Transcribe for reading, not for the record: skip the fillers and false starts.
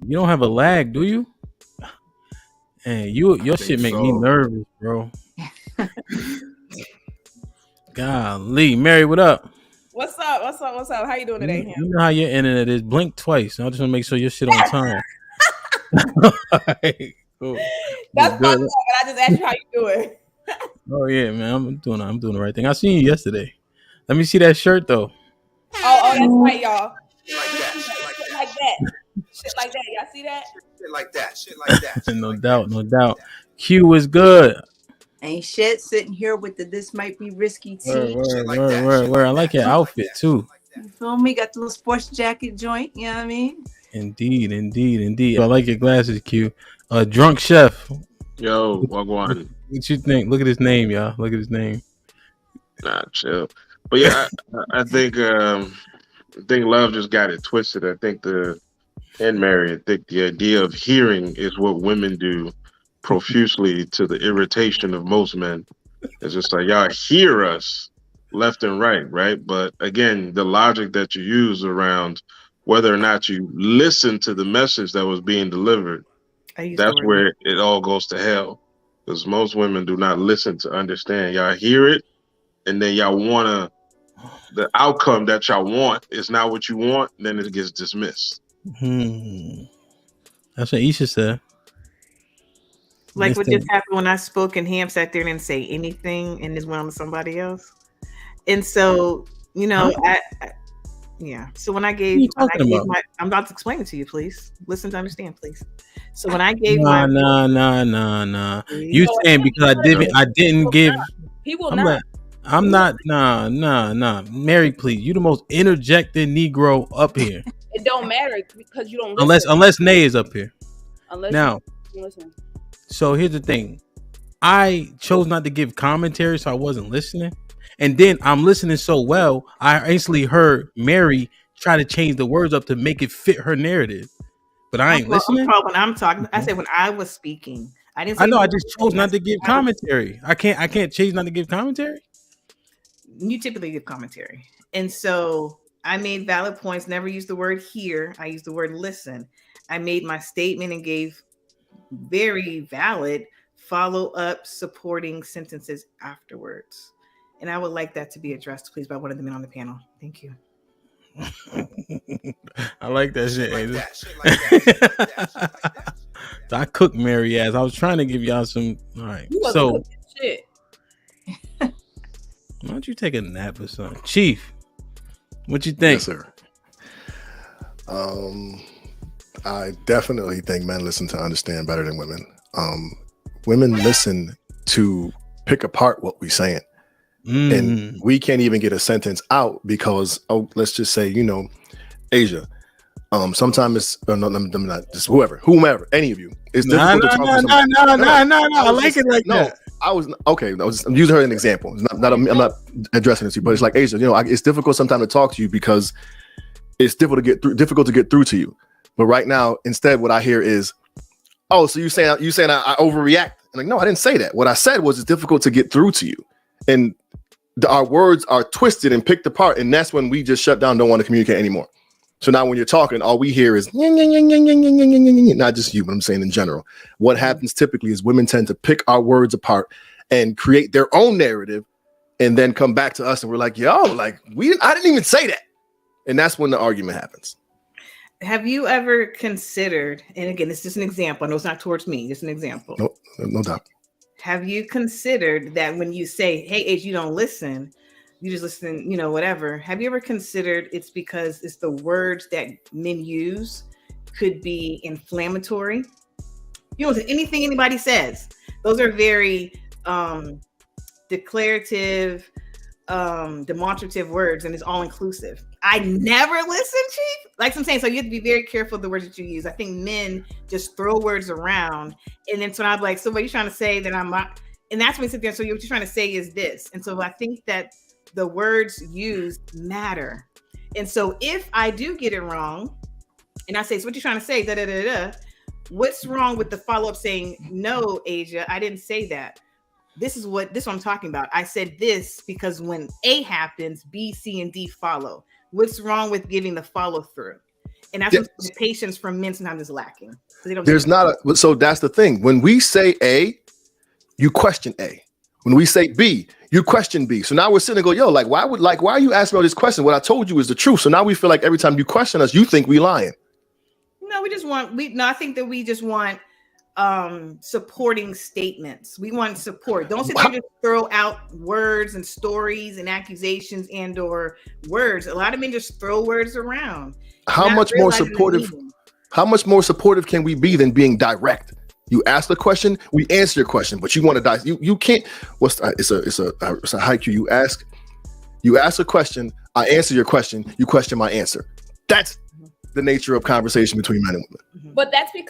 You don't have a lag, do you? And your think shit make me so. nervous, bro. Golly, Mary, what up? What's up? What's up? What's up? How you doing today, Ham? You know how your internet is. Blink twice. I just want to make sure your shit on time. Alright, cool. That's Good. my fault, but I just asked you how you doing. Oh yeah, man. I'm doing the right thing. I seen you yesterday. Let me see that shirt though. Oh, that's right, y'all. Like that. Shit like that. Shit like that. Y'all see that? Shit like that. Shit like that. No doubt, no doubt. Q is good. Ain't shit sitting here with the this might be risky tee. Word. I like your outfit too. You feel me? Got the little sports jacket joint. You know what I mean? Indeed. I like your glasses, Q. Drunk chef. Yo, Wagwan. What you think? Look at his name, y'all. Look at his name. Nah, chill. But yeah, I think love just got it twisted. I think Mary, I think the idea of hearing is what women do profusely to the irritation of most men. It's just like y'all hear us left and right? But again, the logic that you use around whether or not you listen to the message that was being delivered, that's where it all goes to hell. Because most women do not listen to understand. Y'all hear it, and then y'all wanna the outcome that y'all want is not what you want, then it gets dismissed. That's what Isha said. Like what just happened when I spoke and Ham sat there and didn't say anything and just went on to somebody else. And so, So when I gave, I'm about to explain it to you, please. Listen to understand, please. So when I gave Nah. You saying because I didn't give. He will not. I'm not. Nah. Mary, please. You the most interjected Negro up here. It don't matter because you don't listen. Unless Nay is up here. Unless now. You listen. So here's the thing. I chose not to give commentary, so I wasn't listening. And then I'm listening so well, I instantly heard Mary try to change the words up to make it fit her narrative. But I ain't listening. When I'm talking, I said when I was speaking, I didn't say I know. I just chose not to give commentary. I can't change not to give commentary. You typically give commentary. And so I made valid points, never used the word hear. I used the word listen. I made my statement and gave very valid follow-up supporting sentences afterwards. And I would like that to be addressed, please, by one of the men on the panel. Thank you. I like that shit. I cook Mary ass. I was trying to give y'all some. All right. So, shit. Why don't you take a nap or something? Chief, what you think? Yes, sir. I definitely think men listen to understand better than women. Women listen to pick apart what we're saying. And we can't even get a sentence out because, let's just say, Asia. Sometimes it's not just whomever, any of you. It's difficult to talk to somebody. No. I like it like that. I was I'm using her as an example. I'm not addressing it to you, but it's like Asia. It's difficult sometimes to talk to you because it's difficult to get through to you. But right now, instead, what I hear is, "Oh, so you saying I overreact?" I'm like, no, I didn't say that. What I said was it's difficult to get through to you, and our words are twisted and picked apart, and that's when we just shut down, don't want to communicate anymore. So now when you're talking, all we hear is not just you, but I'm saying in general. What happens typically is women tend to pick our words apart and create their own narrative, and then come back to us, and we're like, I didn't even say that, and that's when the argument happens. Have you ever considered, and again, it's just an example, I know it's not towards me, just an example. No doubt. Have you considered that when you say, hey, Age, you don't listen, you just listen, whatever. Have you ever considered it's because it's the words that men use could be inflammatory? Anything anybody says, those are very declarative, demonstrative words, and it's all inclusive. I never listen, Chief. Like I'm saying, so you have to be very careful of the words that you use. I think men just throw words around, and then so I'm like, so what are you trying to say that I'm not? And that's when we sit there. So what you're trying to say is this, and so I think that the words used matter. And so if I do get it wrong, and I say, so what you trying to say? What's wrong with the follow up saying, no, Asia, I didn't say that. This is what I'm talking about. I said this because when A happens, B, C, and D follow. What's wrong with giving the follow through? And that's what the patience from men sometimes is lacking. They don't There's not a, so that's the thing. When we say A, you question A. When we say B, you question B. So now we're sitting and go, yo, why are you asking me all this question? What I told you is the truth. So now we feel like every time you question us, you think we lying. No, I think that we just want supporting statements. We want support. Don't sit there and just throw out words and stories and accusations and or words. A lot of men just throw words around. How much more supportive can we be than being direct? You ask the question, we answer your question, but you want to die. You can't. It's a haiku. You ask a question, I answer your question, you question my answer. That's the nature of conversation between men and women. But that's because